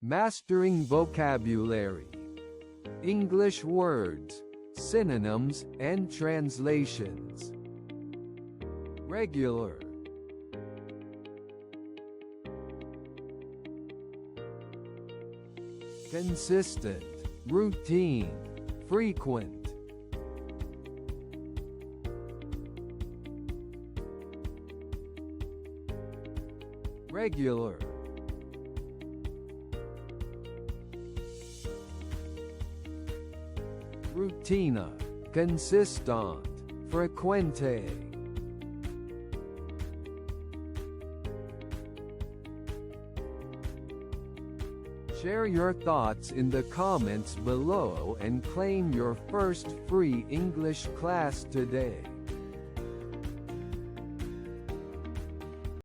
Mastering vocabulary. English words, synonyms, and translations. Regular. Consistent, routine, frequent. Regular. Rutina, consistent, frecuente. Share your thoughts in the comments below and claim your first free English class today.